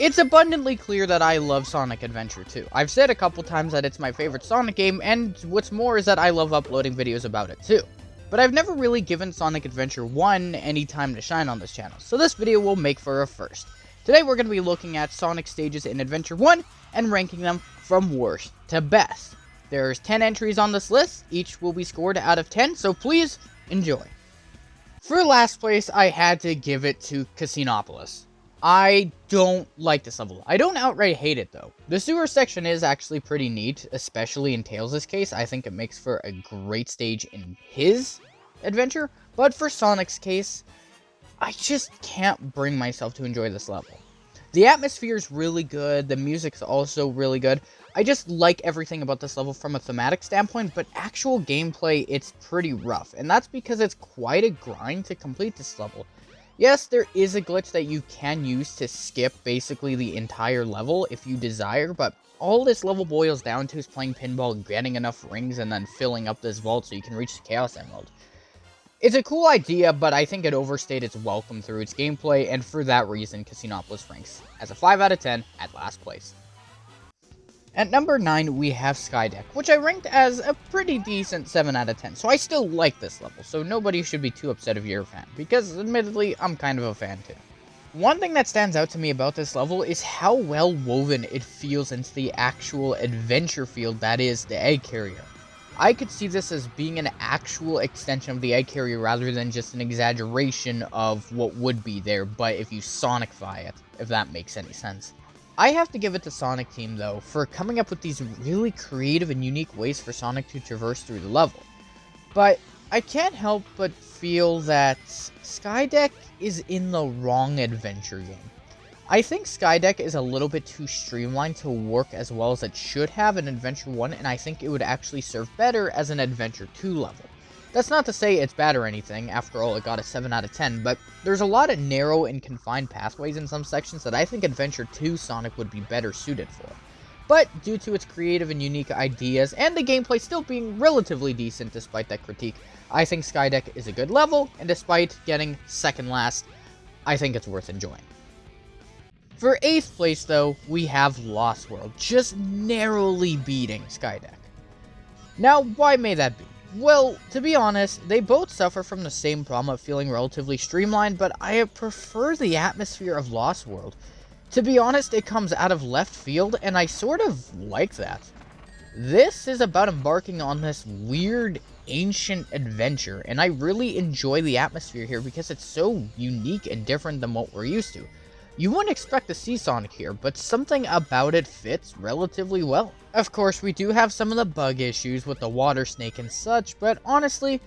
It's abundantly clear that I love Sonic Adventure 2. I've said a couple times that it's my favorite Sonic game, and what's more is that I love uploading videos about it too. But I've never really given Sonic Adventure 1 any time to shine on this channel, so this video will make for a first. Today we're going to be looking at Sonic stages in Adventure 1 and ranking them from worst to best. There's 10 entries on this list, each will be scored out of 10, so please enjoy. For last place, I had to give it to Cassopolis. I don't like this level. I don't outright hate it though. The sewer section is actually pretty neat, especially in Tails' case. I think it makes for a great stage in his adventure, but for Sonic's case, I just can't bring myself to enjoy this level. The atmosphere is really good, the music's also really good. I just like everything about this level from a thematic standpoint, but actual gameplay, it's pretty rough, and that's because it's quite a grind to complete this level. Yes, there is a glitch that you can use to skip basically the entire level if you desire, but all this level boils down to is playing pinball, getting enough rings, and then filling up this vault so you can reach the Chaos Emerald. It's a cool idea, but I think it overstayed its welcome through its gameplay, and for that reason, Cassopolis ranks as a 5 out of 10 at last place. At number 9, we have Skydeck, which I ranked as a pretty decent 7 out of 10, so I still like this level, so nobody should be too upset if you're a fan, because admittedly, I'm kind of a fan too. One thing that stands out to me about this level is how well woven it feels into the actual adventure field that is the egg carrier. I could see this as being an actual extension of the egg carrier rather than just an exaggeration of what would be there, but if you Sonicify it, if that makes any sense. I have to give it to Sonic Team, though, for coming up with these really creative and unique ways for Sonic to traverse through the level. But I can't help but feel that Skydeck is in the wrong adventure game. I think Skydeck is a little bit too streamlined to work as well as it should have in Adventure 1, and I think it would actually serve better as an Adventure 2 level. That's not to say it's bad or anything, after all it got a 7 out of 10, but there's a lot of narrow and confined pathways in some sections that I think Adventure 2 Sonic would be better suited for. But due to its creative and unique ideas, and the gameplay still being relatively decent despite that critique, I think Skydeck is a good level, and despite getting second last, I think it's worth enjoying. For 8th place though, we have Lost World, just narrowly beating Skydeck. Now, why may that be? Well, to be honest, they both suffer from the same problem of feeling relatively streamlined, but I prefer the atmosphere of Lost World. To be honest, it comes out of left field, and I sort of like that. This is about embarking on this weird, ancient adventure, and I really enjoy the atmosphere here because it's so unique and different than what we're used to. You wouldn't expect to see Sonic here, but something about it fits relatively well. Of course, we do have some of the bug issues with the water snake and such, but honestly,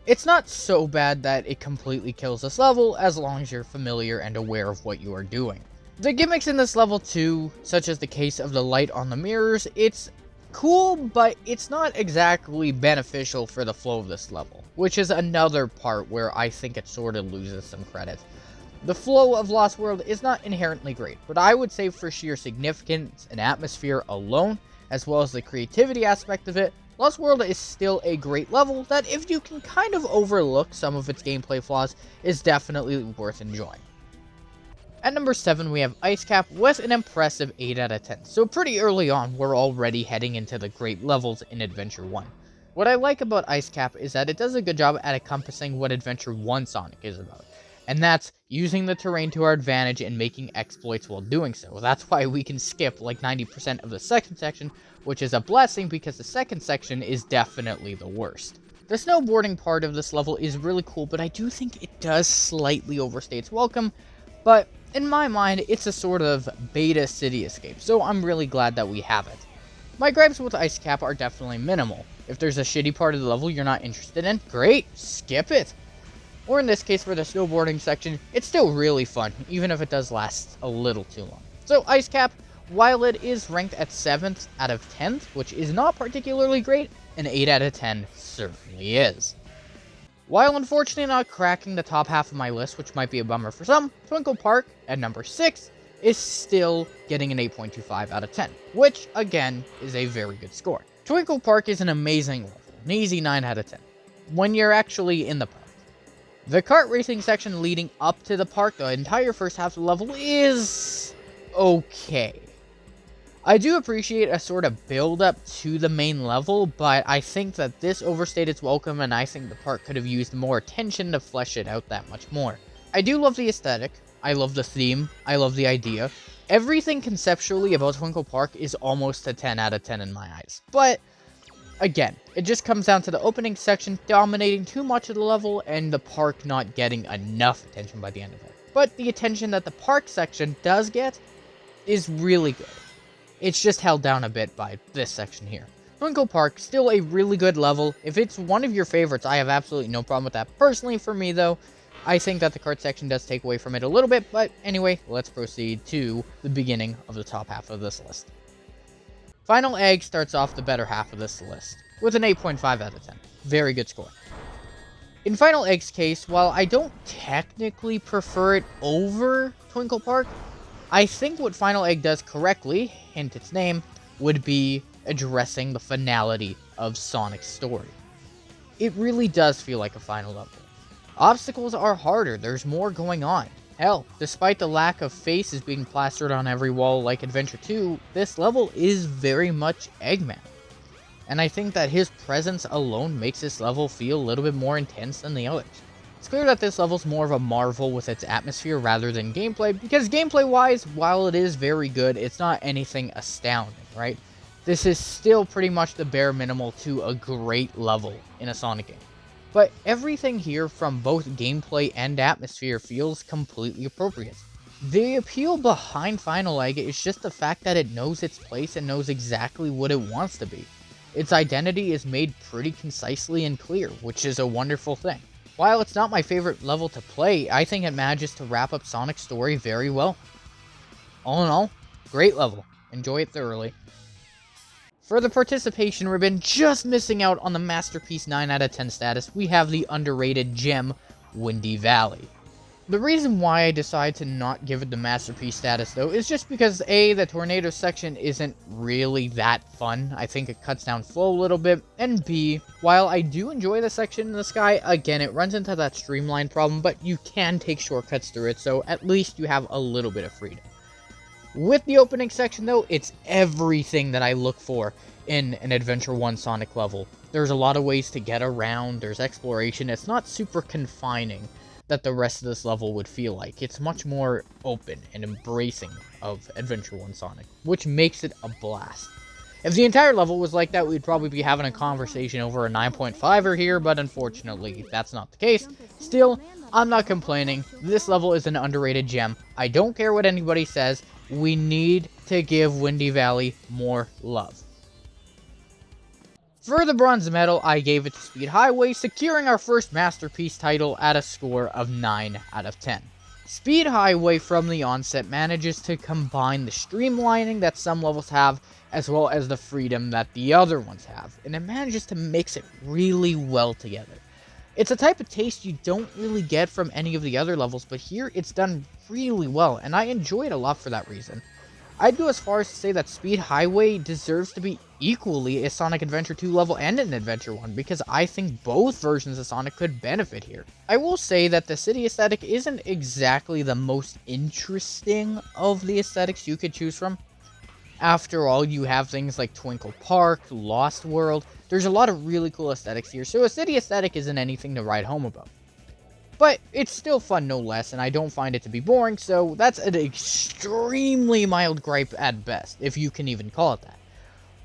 it's not so bad that it completely kills this level as long as you're familiar and aware of what you are doing. The gimmicks in this level too, such as the case of the light on the mirrors, it's cool, but it's not exactly beneficial for the flow of this level, which is another part where I think it sort of loses some credit. The flow of Lost World is not inherently great, but I would say for sheer significance and atmosphere alone, as well as the creativity aspect of it, Lost World is still a great level that, if you can kind of overlook some of its gameplay flaws, is definitely worth enjoying. At number 7, we have Ice Cap with an impressive 8 out of 10, so pretty early on we're already heading into the great levels in Adventure 1. What I like about Ice Cap is that it does a good job at encompassing what Adventure 1 Sonic is about. And that's using the terrain to our advantage and making exploits while doing so. That's why we can skip like 90% of the second section, which is a blessing because the second section is definitely the worst. The snowboarding part of this level is really cool, but I do think it does slightly overstay its welcome. But in my mind, it's a sort of beta city escape, so I'm really glad that we have it. My gripes with Ice Cap are definitely minimal. If there's a shitty part of the level you're not interested in, great, skip it. Or in this case, for the snowboarding section, it's still really fun, even if it does last a little too long. So Ice Cap, while it is ranked at 7th out of 10th, which is not particularly great, an 8 out of 10 certainly is. While unfortunately not cracking the top half of my list, which might be a bummer for some, Twinkle Park, at number 6, is still getting an 8.25 out of 10, which, again, is a very good score. Twinkle Park is an amazing level, an easy 9 out of 10, when you're actually in the park. The kart racing section leading up to the park, the entire first half of the level, is okay. I do appreciate a sort of build-up to the main level, but I think that this overstayed its welcome, and I think the park could have used more attention to flesh it out that much more. I do love the aesthetic, I love the theme, I love the idea. Everything conceptually about Twinkle Park is almost a 10 out of 10 in my eyes. But, again, it just comes down to the opening section dominating too much of the level, and the park not getting enough attention by the end of it. But the attention that the park section does get is really good. It's just held down a bit by this section here. Twinkle Park, still a really good level. If it's one of your favorites, I have absolutely no problem with that. Personally, for me, though, I think that the cart section does take away from it a little bit. But anyway, let's proceed to the beginning of the top half of this list. Final Egg starts off the better half of this list, with an 8.5 out of 10. Very good score. In Final Egg's case, while I don't technically prefer it over Twinkle Park, I think what Final Egg does correctly, hint its name, would be addressing the finality of Sonic's story. It really does feel like a final level. Obstacles are harder, there's more going on. Hell, despite the lack of faces being plastered on every wall like Adventure 2, this level is very much Eggman. And I think that his presence alone makes this level feel a little bit more intense than the others. It's clear that this level's more of a marvel with its atmosphere rather than gameplay, because gameplay-wise, while it is very good, it's not anything astounding, right? This is still pretty much the bare minimal to a great level in a Sonic game. But everything here from both gameplay and atmosphere feels completely appropriate. The appeal behind Final Egg is just the fact that it knows its place and knows exactly what it wants to be. Its identity is made pretty concisely and clear, which is a wonderful thing. While it's not my favorite level to play, I think it manages to wrap up Sonic's story very well. All in all, great level. Enjoy it thoroughly. For the participation ribbon, just missing out on the Masterpiece 9 out of 10 status, we have the underrated gem, Windy Valley. The reason why I decide to not give it the Masterpiece status, though, is just because A, the Tornado section isn't really that fun. I think it cuts down flow a little bit. And B, while I do enjoy the section in the sky, again, it runs into that streamline problem, but you can take shortcuts through it, so at least you have a little bit of freedom. With the opening section, though, it's everything that I look for in an Adventure 1 Sonic level. There's a lot of ways to get around, there's exploration, it's not super confining that the rest of this level would feel like. It's much more open and embracing of Adventure 1 Sonic, which makes it a blast. If the entire level was like that, we'd probably be having a conversation over a 9.5er here, but unfortunately, that's not the case. Still, I'm not complaining. This level is an underrated gem. I don't care what anybody says. We need to give Windy Valley more love. For the bronze medal, I gave it to Speed Highway, securing our first Masterpiece title at a score of 9 out of 10. Speed Highway from the onset manages to combine the streamlining that some levels have, as well as the freedom that the other ones have, and it manages to mix it really well together. It's a type of taste you don't really get from any of the other levels, but here it's done really well, and I enjoy it a lot for that reason. I'd go as far as to say that Speed Highway deserves to be equally a Sonic Adventure 2 level and an Adventure 1, because I think both versions of Sonic could benefit here. I will say that the city aesthetic isn't exactly the most interesting of the aesthetics you could choose from. After all, you have things like Twinkle Park, Lost World. There's a lot of really cool aesthetics here, so a city aesthetic isn't anything to write home about. But it's still fun no less, and I don't find it to be boring, so that's an extremely mild gripe at best, if you can even call it that.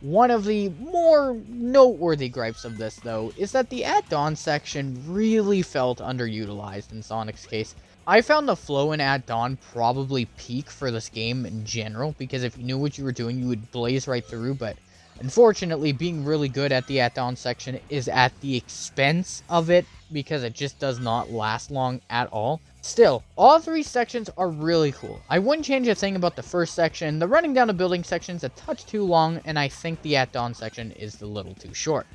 One of the more noteworthy gripes of this, though, is that the At Dawn section really felt underutilized in Sonic's case. I found the flow in At Dawn probably peak for this game in general, because if you knew what you were doing, you would blaze right through, but unfortunately, being really good at the At Dawn section is at the expense of it, because it just does not last long at all. Still, all three sections are really cool. I wouldn't change a thing about the first section. The running down a building section is a touch too long, and I think the At Dawn section is a little too short.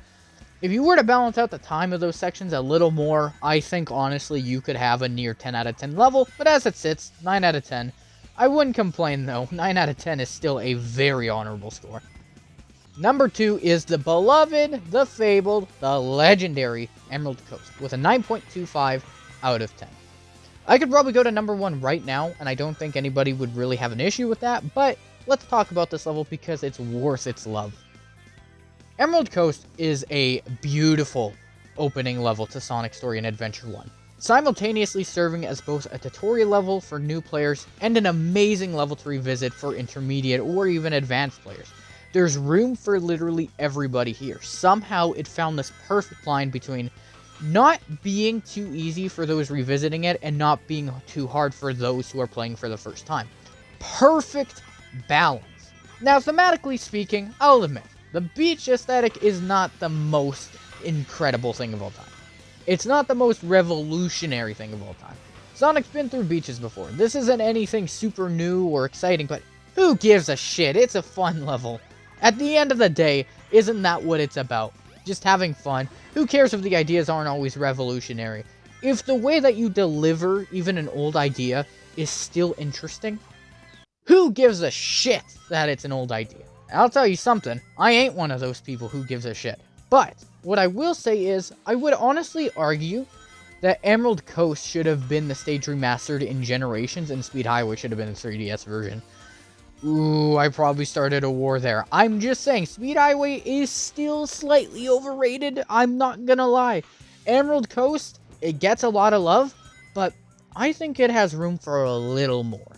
If you were to balance out the time of those sections a little more, I think honestly you could have a near 10 out of 10 level, but as it sits, 9 out of 10. I wouldn't complain though, 9 out of 10 is still a very honorable score. Number 2 is the beloved, the fabled, the legendary Emerald Coast, with a 9.25 out of 10. I could probably go to number 1 right now, and I don't think anybody would really have an issue with that, but let's talk about this level because it's worth its love. Emerald Coast is a beautiful opening level to Sonic Story and Adventure 1, simultaneously serving as both a tutorial level for new players and an amazing level to revisit for intermediate or even advanced players. There's room for literally everybody here. Somehow it found this perfect line between not being too easy for those revisiting it and not being too hard for those who are playing for the first time. Perfect balance. Now, thematically speaking, I'll admit, the beach aesthetic is not the most incredible thing of all time. It's not the most revolutionary thing of all time. Sonic's been through beaches before. This isn't anything super new or exciting, but who gives a shit? It's a fun level. At the end of the day, isn't that what it's about? Just having fun. Who cares if the ideas aren't always revolutionary? If the way that you deliver even an old idea is still interesting, who gives a shit that it's an old idea? I'll tell you something, I ain't one of those people who gives a shit. But what I will say is, I would honestly argue that Emerald Coast should have been the stage remastered in Generations and Speed Highway should have been the 3DS version. Ooh, I probably started a war there. I'm just saying, Speed Highway is still slightly overrated, I'm not gonna lie. Emerald Coast, it gets a lot of love, but I think it has room for a little more.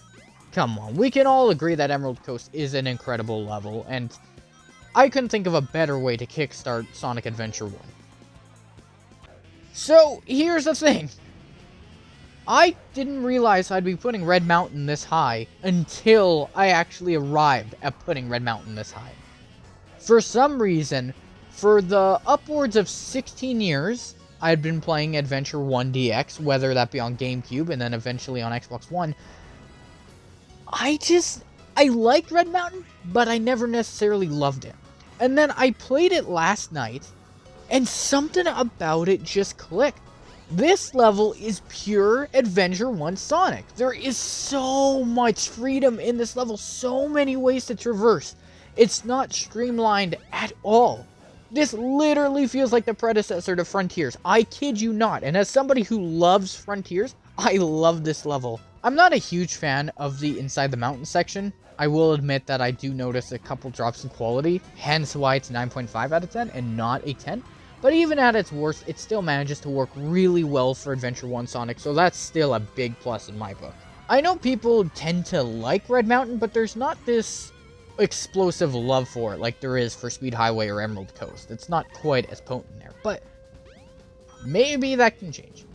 Come on, we can all agree that Emerald Coast is an incredible level, and I couldn't think of a better way to kickstart Sonic Adventure 1. So, here's the thing. I didn't realize I'd be putting Red Mountain this high until I actually arrived at putting Red Mountain this high. For some reason, for the upwards of 16 years I'd been playing Adventure 1 DX, whether that be on GameCube and then eventually on Xbox One, I liked Red Mountain, but I never necessarily loved it. And then I played it last night, and something about it just clicked. This level is pure Adventure 1 Sonic. There is so much freedom in this level, so many ways to traverse. It's not streamlined at all. This literally feels like the predecessor to Frontiers. I kid you not. And as somebody who loves Frontiers, I love this level. I'm not a huge fan of the Inside the Mountain section. I will admit that I do notice a couple drops in quality, hence why it's 9.5 out of 10 and not a 10. But even at its worst, it still manages to work really well for Adventure 1 Sonic, so that's still a big plus in my book. I know people tend to like Red Mountain, but there's not this explosive love for it like there is for Speed Highway or Emerald Coast. It's not quite as potent there, but maybe that can change.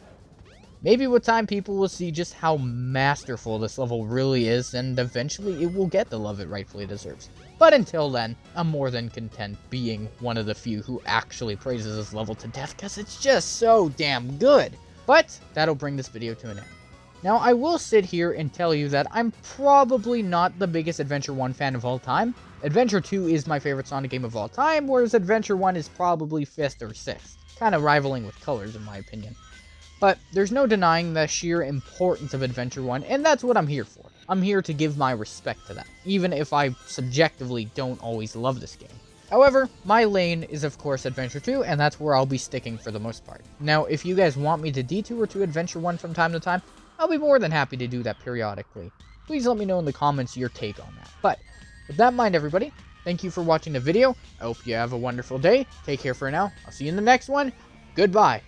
Maybe with time people will see just how masterful this level really is, and eventually it will get the love it rightfully deserves. But until then, I'm more than content being one of the few who actually praises this level to death, because it's just so damn good. But that'll bring this video to an end. Now, I will sit here and tell you that I'm probably not the biggest Adventure 1 fan of all time. Adventure 2 is my favorite Sonic game of all time, whereas Adventure 1 is probably 5th or 6th. Kind of rivaling with colors, in my opinion. But there's no denying the sheer importance of Adventure 1, and that's what I'm here for. I'm here to give my respect to that, even if I subjectively don't always love this game. However, my lane is of course Adventure 2, and that's where I'll be sticking for the most part. Now, if you guys want me to detour to Adventure 1 from time to time, I'll be more than happy to do that periodically. Please let me know in the comments your take on that. But, with that in mind everybody, thank you for watching the video. I hope you have a wonderful day. Take care for now. I'll see you in the next one. Goodbye.